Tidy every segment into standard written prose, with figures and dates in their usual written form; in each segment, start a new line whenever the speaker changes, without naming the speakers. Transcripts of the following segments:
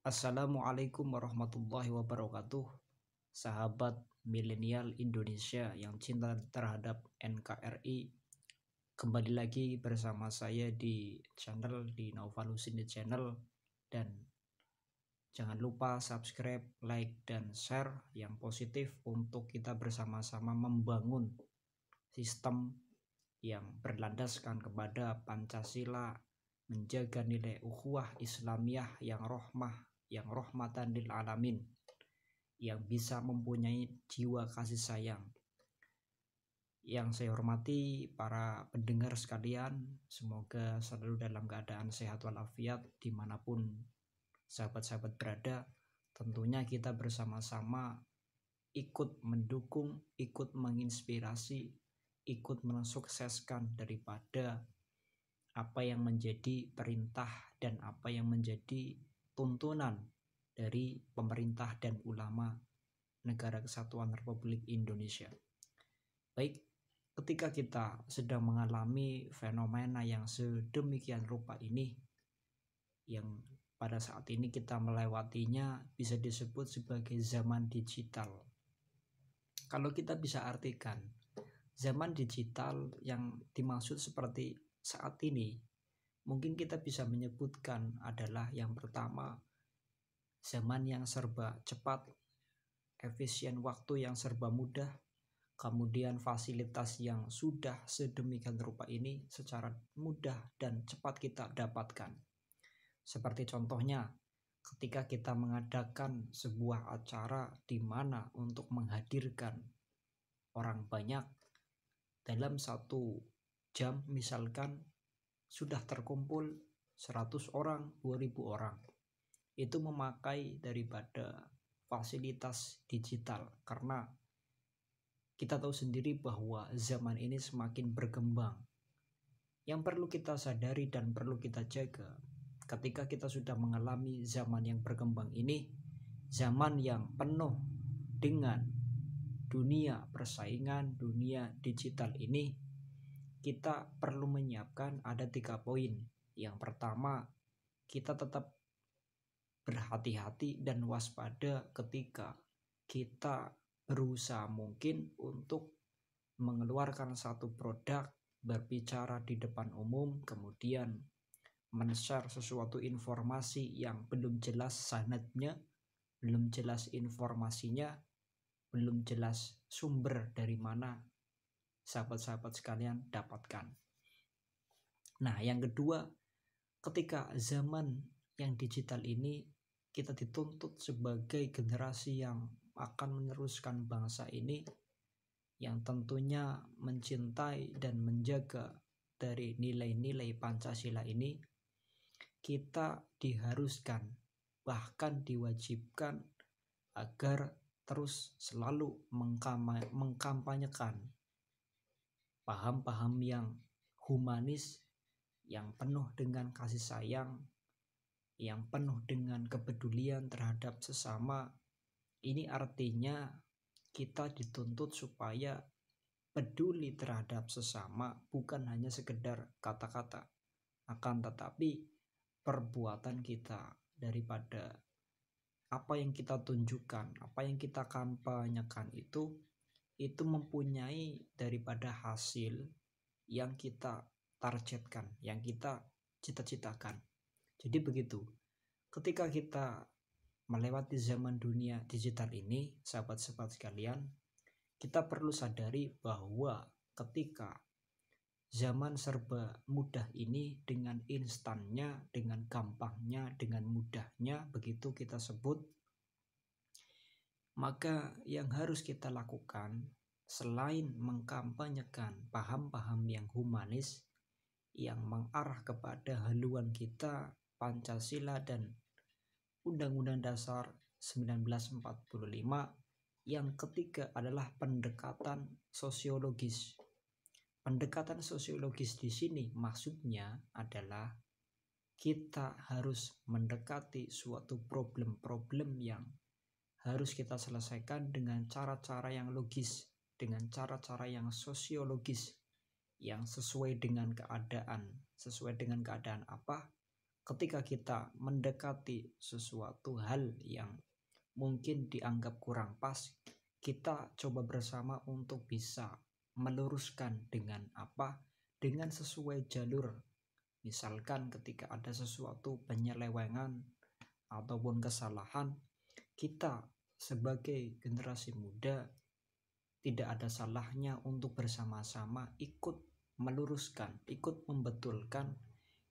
Assalamualaikum warahmatullahi wabarakatuh. Sahabat milenial Indonesia yang cinta terhadap NKRI, kembali lagi bersama saya di Naufalusini Channel, dan jangan lupa subscribe, like, dan share yang positif untuk kita bersama-sama membangun sistem yang berlandaskan kepada Pancasila, menjaga nilai ukhuwah Islamiyah yang rahmatan lil alamin, yang bisa mempunyai jiwa kasih sayang. Yang saya hormati para pendengar sekalian, semoga selalu dalam keadaan sehat walafiat dimanapun sahabat-sahabat berada. Tentunya kita bersama-sama ikut mendukung, ikut menginspirasi, ikut mensukseskan daripada apa yang menjadi perintah dan apa yang menjadi tuntunan dari pemerintah dan ulama Negara Kesatuan Republik Indonesia. Baik, ketika kita sedang mengalami fenomena yang sedemikian rupa ini, yang pada saat ini kita melewatinya bisa disebut sebagai zaman digital. Kalau kita bisa artikan zaman digital yang dimaksud seperti saat ini, mungkin kita bisa menyebutkan adalah yang pertama, zaman yang serba cepat, efisien waktu yang serba mudah, kemudian fasilitas yang sudah sedemikian rupa ini secara mudah dan cepat kita dapatkan. Seperti contohnya, ketika kita mengadakan sebuah acara di mana untuk menghadirkan orang banyak, dalam 1 jam misalkan sudah terkumpul 100 orang, 2000 orang. Itu memakai daripada fasilitas digital, karena kita tahu sendiri bahwa zaman ini semakin berkembang. Yang perlu kita sadari dan perlu kita jaga ketika kita sudah mengalami zaman yang berkembang ini, zaman yang penuh dengan dunia persaingan, dunia digital ini, kita perlu menyiapkan ada 3 poin. Yang pertama, kita tetap berhati-hati dan waspada ketika kita berusaha mungkin untuk mengeluarkan satu produk, berbicara di depan umum, kemudian men-share sesuatu informasi yang belum jelas sanadnya, belum jelas informasinya, belum jelas sumber dari mana sahabat-sahabat sekalian dapatkan. Nah, yang kedua, ketika zaman yang digital ini, kita dituntut sebagai generasi yang akan meneruskan bangsa ini, yang tentunya mencintai dan menjaga dari nilai-nilai Pancasila ini, kita diharuskan, bahkan diwajibkan agar terus selalu mengkampanyekan paham-paham yang humanis, yang penuh dengan kasih sayang, yang penuh dengan kepedulian terhadap sesama. Ini artinya kita dituntut supaya peduli terhadap sesama, bukan hanya sekedar kata-kata, akan tetapi perbuatan kita, daripada apa yang kita tunjukkan, apa yang kita kampanyekan itu mempunyai daripada hasil yang kita targetkan, yang kita cita-citakan. Jadi begitu, ketika kita melewati zaman dunia digital ini, sahabat-sahabat sekalian, kita perlu sadari bahwa ketika zaman serba mudah ini, dengan instannya, dengan gampangnya, dengan mudahnya, begitu kita sebut, maka yang harus kita lakukan selain mengkampanyekan paham-paham yang humanis, yang mengarah kepada haluan kita Pancasila dan Undang-Undang Dasar 1945, yang ketiga adalah pendekatan sosiologis. Pendekatan sosiologis di sini maksudnya adalah kita harus mendekati suatu problem-problem yang harus kita selesaikan dengan cara-cara yang logis, dengan cara-cara yang sosiologis, yang sesuai dengan keadaan. Sesuai dengan keadaan apa? ketika kita mendekati sesuatu hal yang mungkin dianggap kurang pas, kita coba bersama untuk bisa meluruskan dengan apa? Dengan sesuai jalur. Misalkan ketika ada sesuatu penyelewengan ataupun kesalahan, kita sebagai generasi muda tidak ada salahnya untuk bersama-sama ikut meluruskan, ikut membetulkan,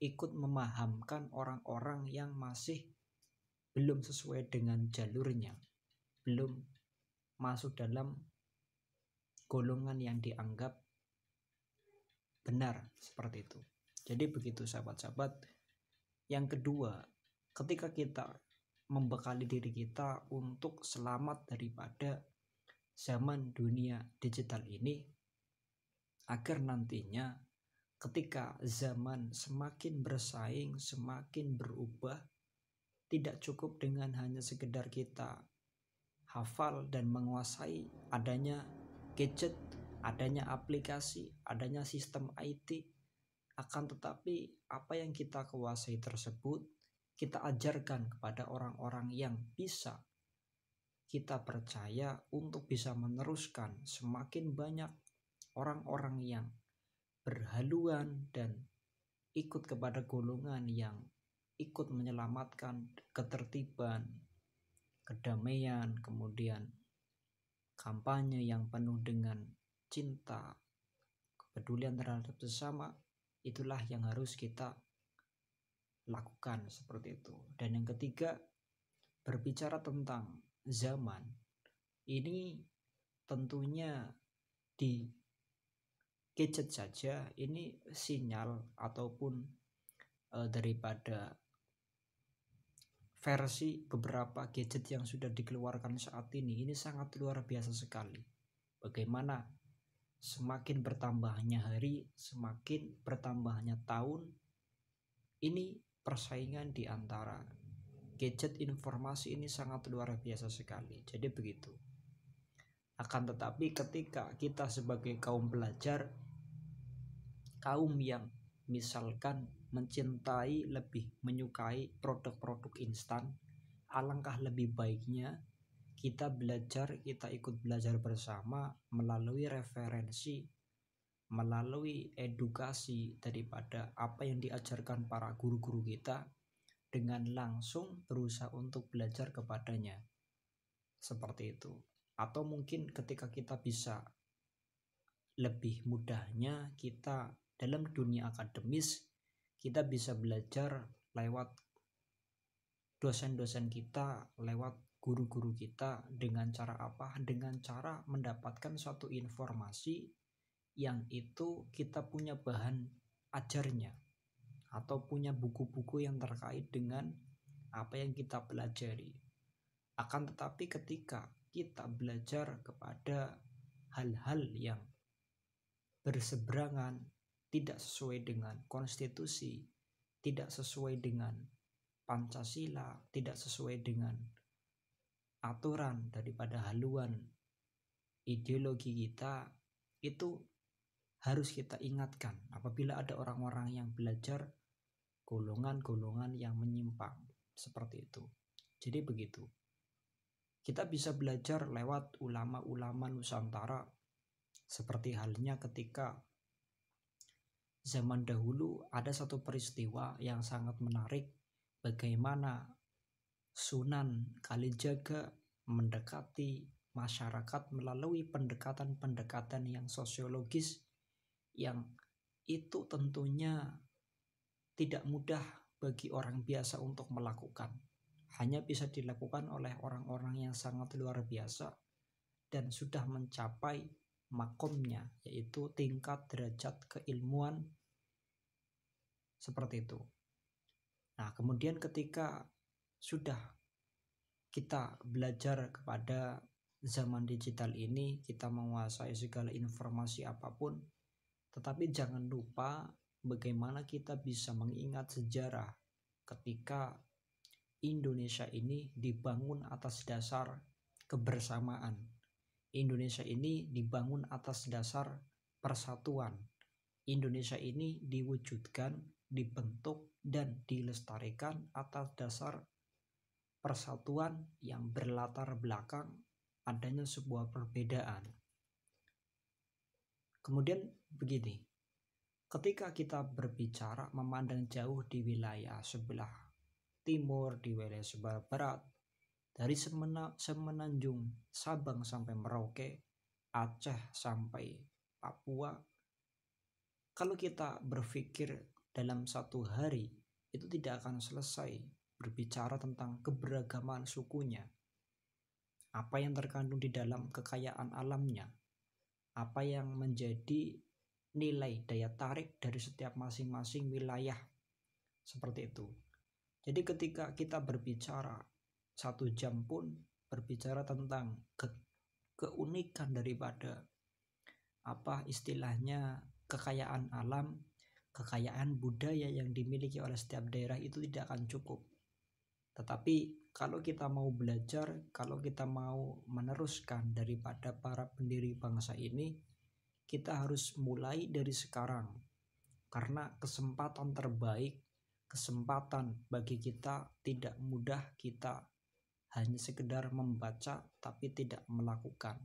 ikut memahamkan orang-orang yang masih belum sesuai dengan jalurnya, belum masuk dalam golongan yang dianggap benar, seperti itu. Jadi begitu sahabat-sahabat. Yang kedua, ketika kita membekali diri kita untuk selamat daripada zaman dunia digital ini, agar nantinya ketika zaman semakin bersaing, semakin berubah, tidak cukup dengan hanya sekedar kita hafal dan menguasai adanya gadget, adanya aplikasi, adanya sistem IT, akan tetapi apa yang kita kuasai tersebut kita ajarkan kepada orang-orang yang bisa kita percaya untuk bisa meneruskan. Semakin banyak orang-orang yang berhaluan dan ikut kepada golongan yang ikut menyelamatkan ketertiban, kedamaian, kemudian kampanye yang penuh dengan cinta, kepedulian terhadap sesama, itulah yang harus kita lakukan, seperti itu. Dan yang ketiga, berbicara tentang zaman ini, tentunya di gadget saja ini sinyal ataupun daripada versi beberapa gadget yang sudah dikeluarkan saat ini sangat luar biasa sekali. Bagaimana semakin bertambahnya hari, semakin bertambahnya tahun, ini persaingan di antara gadget informasi ini sangat luar biasa sekali. Jadi begitu. Akan tetapi ketika kita sebagai kaum pelajar, kaum yang misalkan mencintai, lebih menyukai produk-produk instan, alangkah lebih baiknya kita belajar, kita ikut belajar bersama melalui referensi, melalui edukasi daripada apa yang diajarkan para guru-guru kita, dengan langsung berusaha untuk belajar kepadanya, seperti itu. Atau mungkin ketika kita bisa lebih mudahnya kita dalam dunia akademis, kita bisa belajar lewat dosen-dosen kita, lewat guru-guru kita. Dengan cara apa? Dengan cara mendapatkan suatu informasi yang itu kita punya bahan ajarnya, atau punya buku-buku yang terkait dengan apa yang kita pelajari. Akan tetapi ketika kita belajar kepada hal-hal yang berseberangan, tidak sesuai dengan konstitusi, tidak sesuai dengan Pancasila, tidak sesuai dengan aturan daripada haluan ideologi kita, itu harus kita ingatkan apabila ada orang-orang yang belajar golongan-golongan yang menyimpang, seperti itu. Jadi begitu. Kita bisa belajar lewat ulama-ulama Nusantara, seperti halnya ketika zaman dahulu ada satu peristiwa yang sangat menarik, bagaimana Sunan Kalijaga mendekati masyarakat melalui pendekatan-pendekatan yang sosiologis, yang itu tentunya tidak mudah bagi orang biasa untuk melakukan. Hanya bisa dilakukan oleh orang-orang yang sangat luar biasa dan sudah mencapai makomnya, yaitu tingkat derajat keilmuan, seperti itu. Nah, kemudian ketika sudah kita belajar kepada zaman digital ini, kita menguasai segala informasi apapun, tetapi jangan lupa bagaimana kita bisa mengingat sejarah ketika Indonesia ini dibangun atas dasar kebersamaan. Indonesia ini dibangun atas dasar persatuan. Indonesia ini diwujudkan dibentuk dan dilestarikan atas dasar persatuan yang berlatar belakang adanya sebuah perbedaan. Kemudian begini, ketika kita berbicara memandang jauh di wilayah sebelah timur, di wilayah sebelah barat, dari semenanjung Sabang sampai Merauke, Aceh sampai Papua, kalau kita berpikir dalam satu hari, itu tidak akan selesai berbicara tentang keberagaman sukunya, apa yang terkandung di dalam kekayaan alamnya, apa yang menjadi nilai daya tarik dari setiap masing-masing wilayah, seperti itu. Jadi ketika kita berbicara 1 jam pun berbicara tentang keunikan daripada apa istilahnya kekayaan alam, kekayaan budaya yang dimiliki oleh setiap daerah itu tidak akan cukup. Tetapi kalau kita mau belajar, kalau kita mau meneruskan daripada para pendiri bangsa ini, kita harus mulai dari sekarang. Karena kesempatan terbaik, kesempatan bagi kita tidak mudah kita hanya sekedar membaca tapi tidak melakukan.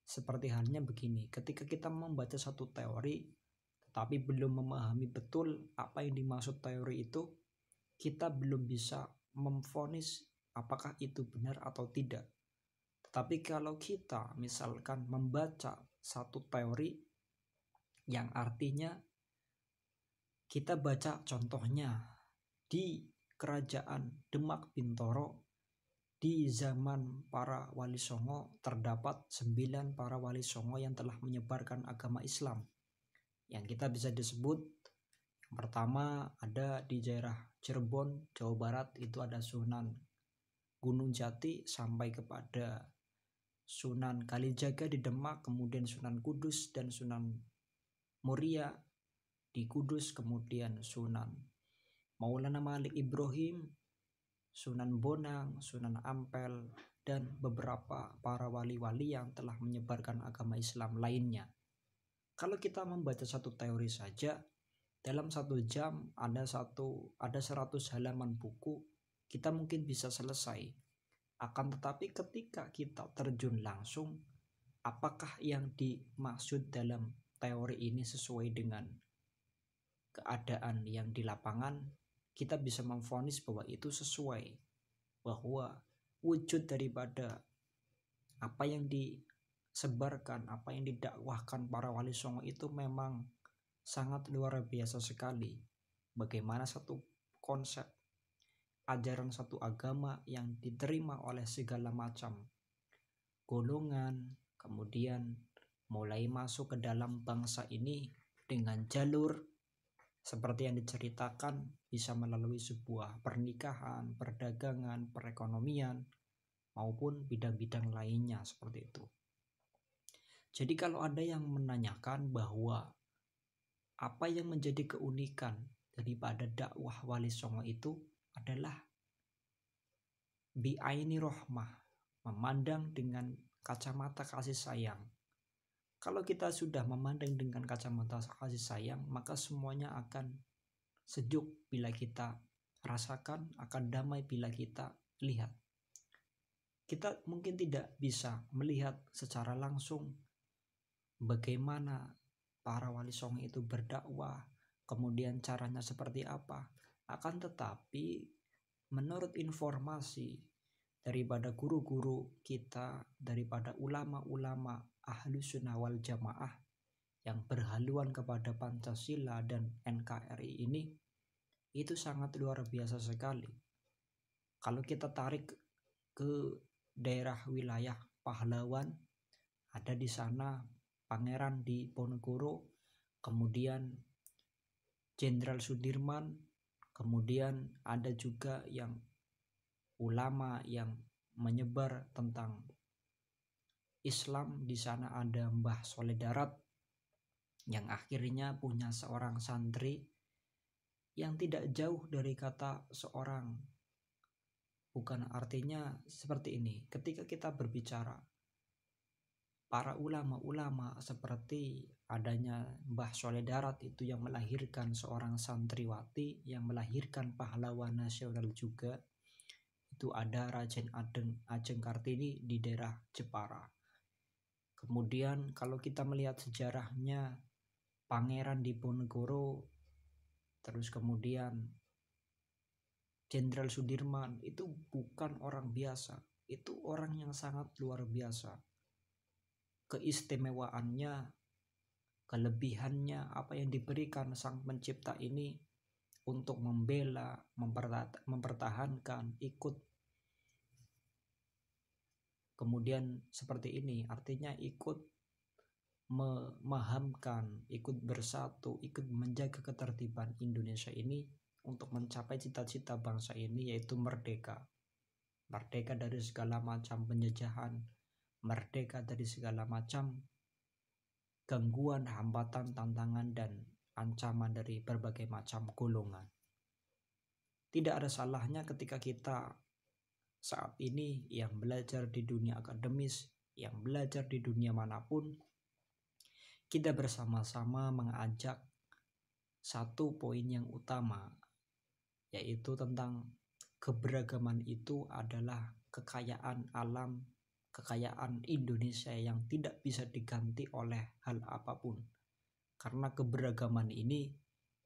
Seperti halnya begini, ketika kita membaca satu teori tetapi belum memahami betul apa yang dimaksud teori itu, kita belum bisa memvonis apakah itu benar atau tidak. Tetapi kalau kita misalkan membaca satu teori yang artinya kita baca contohnya di kerajaan Demak Bintoro, di zaman para Wali Songo terdapat 9 para Wali Songo yang telah menyebarkan agama Islam, yang kita bisa disebut yang pertama ada di daerah Cirebon, Jawa Barat, itu ada Sunan Gunung Jati sampai kepada Sunan Kalijaga di Demak, kemudian Sunan Kudus dan Sunan Muria di Kudus, kemudian Sunan Maulana Malik Ibrahim, Sunan Bonang, Sunan Ampel, dan beberapa para wali-wali yang telah menyebarkan agama Islam lainnya. Kalau kita membaca satu teori saja, dalam 1 jam ada 100 halaman buku, kita mungkin bisa selesai. Akan tetapi ketika kita terjun langsung, apakah yang dimaksud dalam teori ini sesuai dengan keadaan yang di lapangan, kita bisa memvonis bahwa itu sesuai, bahwa wujud daripada apa yang disebarkan, apa yang didakwahkan para wali songo itu memang sangat luar biasa sekali. Bagaimana satu konsep ajaran satu agama yang diterima oleh segala macam golongan, kemudian mulai masuk ke dalam bangsa ini dengan jalur seperti yang diceritakan, bisa melalui sebuah pernikahan, perdagangan, perekonomian, maupun bidang-bidang lainnya seperti itu. Jadi kalau ada yang menanyakan bahwa apa yang menjadi keunikan daripada dakwah Wali Songo itu adalah bi'aini rohmah, memandang dengan kacamata kasih sayang. Kalau kita sudah memandang dengan kacamata kasih sayang, maka semuanya akan sejuk bila kita rasakan, akan damai bila kita lihat. Kita mungkin tidak bisa melihat secara langsung bagaimana para wali songo itu berdakwah, kemudian caranya seperti apa. Akan tetapi menurut informasi daripada guru-guru kita, daripada ulama-ulama Ahlus Sunnah wal Jamaah yang berhaluan kepada Pancasila dan NKRI ini, itu sangat luar biasa sekali. Kalau kita tarik ke daerah wilayah Pahlawan, ada di sana Pangeran Diponegoro, kemudian Jenderal Sudirman, kemudian ada juga yang ulama yang menyebar tentang Islam. Di sana ada Mbah Soleh Darat yang akhirnya punya seorang santri yang tidak jauh dari kata seorang. Bukan artinya seperti ini. Ketika kita berbicara para ulama-ulama seperti adanya Mbah Soleh Darat itu yang melahirkan seorang santriwati, yang melahirkan pahlawan nasional juga. Itu ada Raden Ajeng Kartini di daerah Jepara. Kemudian kalau kita melihat sejarahnya, Pangeran Diponegoro, terus kemudian Jenderal Sudirman, itu bukan orang biasa, itu orang yang sangat luar biasa. Keistimewaannya, kelebihannya, apa yang diberikan sang pencipta ini untuk membela, mempertahankan, ikut. Kemudian seperti ini, artinya ikut memahamkan, ikut bersatu, ikut menjaga ketertiban Indonesia ini untuk mencapai cita-cita bangsa ini, yaitu merdeka. Merdeka dari segala macam penjajahan, merdeka dari segala macam gangguan, hambatan, tantangan, dan ancaman dari berbagai macam golongan. Tidak ada salahnya ketika kita saat ini yang belajar di dunia akademis, yang belajar di dunia manapun, kita bersama-sama mengajak satu poin yang utama, yaitu tentang keberagaman itu adalah kekayaan alam, kekayaan Indonesia yang tidak bisa diganti oleh hal apapun. Karena keberagaman ini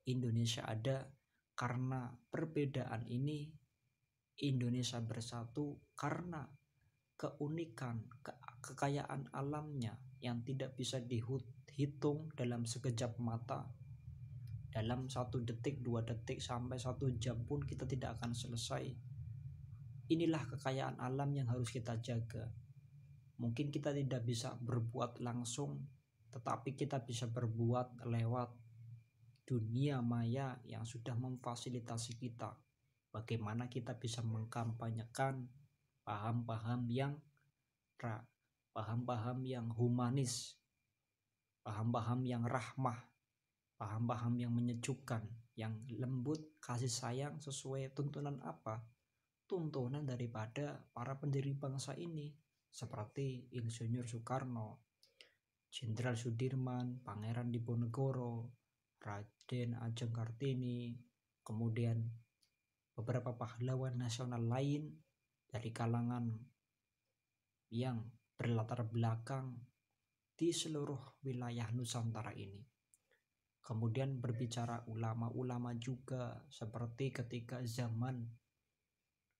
Indonesia ada, karena perbedaan ini Indonesia bersatu, karena keunikan, kekayaan alamnya yang tidak bisa dihitung dalam sekejap mata. Dalam 1 detik, 2 detik, sampai 1 jam pun kita tidak akan selesai. Inilah kekayaan alam yang harus kita jaga. Mungkin kita tidak bisa berbuat langsung, tetapi kita bisa berbuat lewat dunia maya yang sudah memfasilitasi kita. Bagaimana kita bisa mengkampanyekan paham-paham yang humanis, paham-paham yang rahmah, paham-paham yang menyejukkan, yang lembut, kasih sayang sesuai tuntunan apa? Tuntunan daripada para pendiri bangsa ini, seperti Insinyur Soekarno, Jenderal Sudirman, Pangeran Diponegoro, Raden Ajeng Kartini, kemudian beberapa pahlawan nasional lain dari kalangan yang berlatar belakang di seluruh wilayah Nusantara ini. Kemudian berbicara ulama-ulama juga, seperti ketika zaman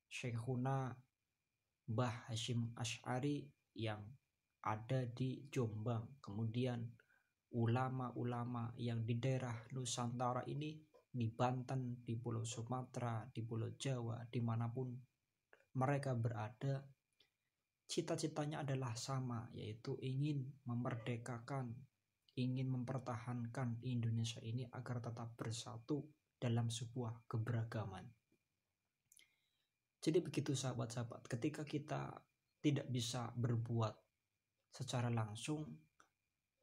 Syekhuna Mbah Hashim Asy'ari yang ada di Jombang, kemudian ulama-ulama yang di daerah Nusantara ini, di Banten, di Pulau Sumatera, di Pulau Jawa, dimanapun mereka berada, cita-citanya adalah sama, yaitu ingin memerdekakan, ingin mempertahankan Indonesia ini agar tetap bersatu dalam sebuah keberagaman. Jadi begitu sahabat-sahabat, ketika kita tidak bisa berbuat secara langsung,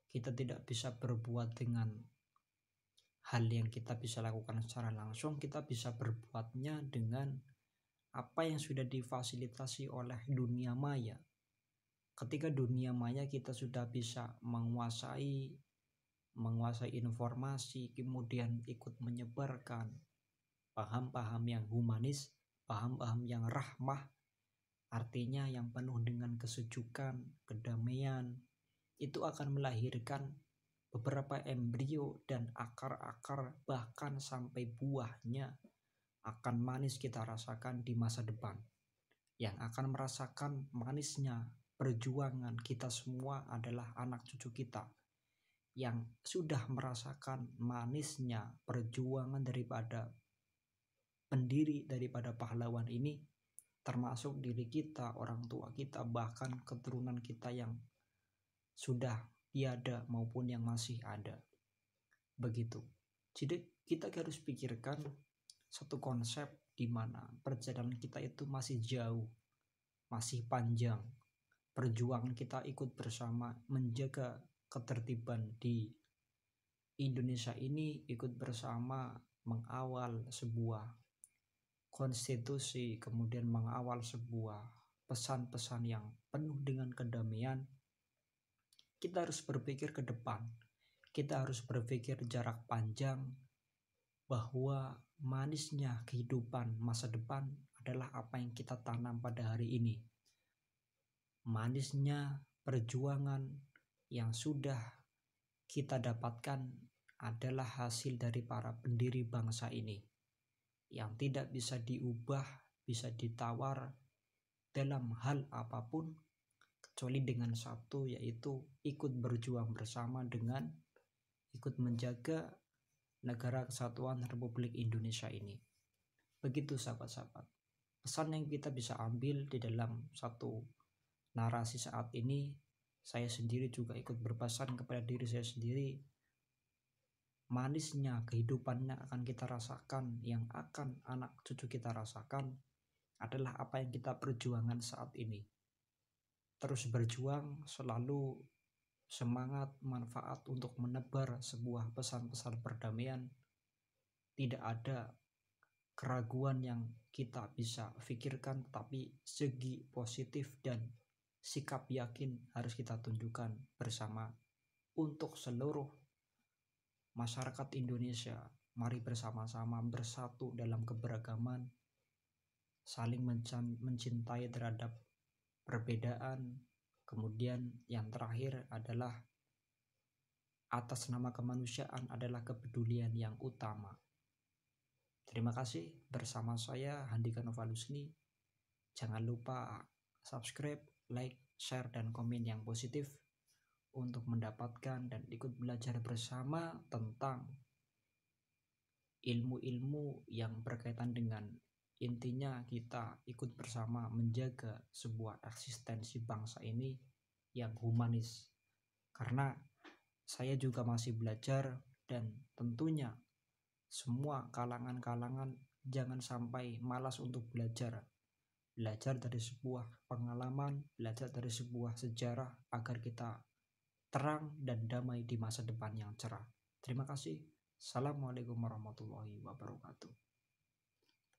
kita tidak bisa berbuat dengan hal yang kita bisa lakukan secara langsung, kita bisa berbuatnya dengan apa yang sudah difasilitasi oleh dunia maya. Ketika dunia maya kita sudah bisa menguasai informasi, kemudian ikut menyebarkan paham-paham yang humanis, paham-paham yang rahmah, artinya yang penuh dengan kesejukan, kedamaian, itu akan melahirkan beberapa embrio dan akar-akar, bahkan sampai buahnya akan manis kita rasakan di masa depan. Yang akan merasakan manisnya perjuangan kita semua adalah anak cucu kita, yang sudah merasakan manisnya perjuangan daripada pendiri, daripada pahlawan ini, termasuk diri kita, orang tua kita, bahkan keturunan kita yang sudah tiada maupun yang masih ada. Begitu. Jadi kita harus pikirkan satu konsep di mana perjalanan kita itu masih jauh, masih panjang. Perjuangan kita ikut bersama menjaga ketertiban di Indonesia ini, ikut bersama mengawal sebuah konstitusi, kemudian mengawal sebuah pesan-pesan yang penuh dengan kedamaian, kita harus berpikir ke depan. Kita harus berpikir jarak panjang bahwa manisnya kehidupan masa depan adalah apa yang kita tanam pada hari ini. Manisnya perjuangan yang sudah kita dapatkan adalah hasil dari para pendiri bangsa ini yang tidak bisa diubah, bisa ditawar dalam hal apapun kecuali dengan satu, yaitu ikut berjuang bersama dengan ikut menjaga negara kesatuan Republik Indonesia ini. Begitu sahabat-sahabat. Pesan yang kita bisa ambil di dalam satu narasi saat ini, saya sendiri juga ikut berpesan kepada diri saya sendiri. Manisnya kehidupannya akan kita rasakan, yang akan anak cucu kita rasakan adalah apa yang kita perjuangan saat ini. Terus berjuang, selalu semangat, manfaat untuk menebar sebuah pesan-pesan perdamaian. Tidak ada keraguan yang kita bisa pikirkan, tapi segi positif dan sikap yakin harus kita tunjukkan bersama untuk seluruh masyarakat Indonesia. Mari bersama-sama bersatu dalam keberagaman, saling mencintai terhadap perbedaan. Kemudian yang terakhir adalah atas nama kemanusiaan adalah kepedulian yang utama. Terima kasih, bersama saya Handika Novalusni. Jangan lupa subscribe, like, share, dan komen yang positif untuk mendapatkan dan ikut belajar bersama tentang ilmu-ilmu yang berkaitan dengan intinya kita ikut bersama menjaga sebuah eksistensi bangsa ini yang humanis. Karena saya juga masih belajar, dan tentunya semua kalangan-kalangan jangan sampai malas untuk belajar. Belajar dari sebuah pengalaman, belajar dari sebuah sejarah agar kita terang dan damai di masa depan yang cerah. Terima kasih. Assalamualaikum warahmatullahi wabarakatuh.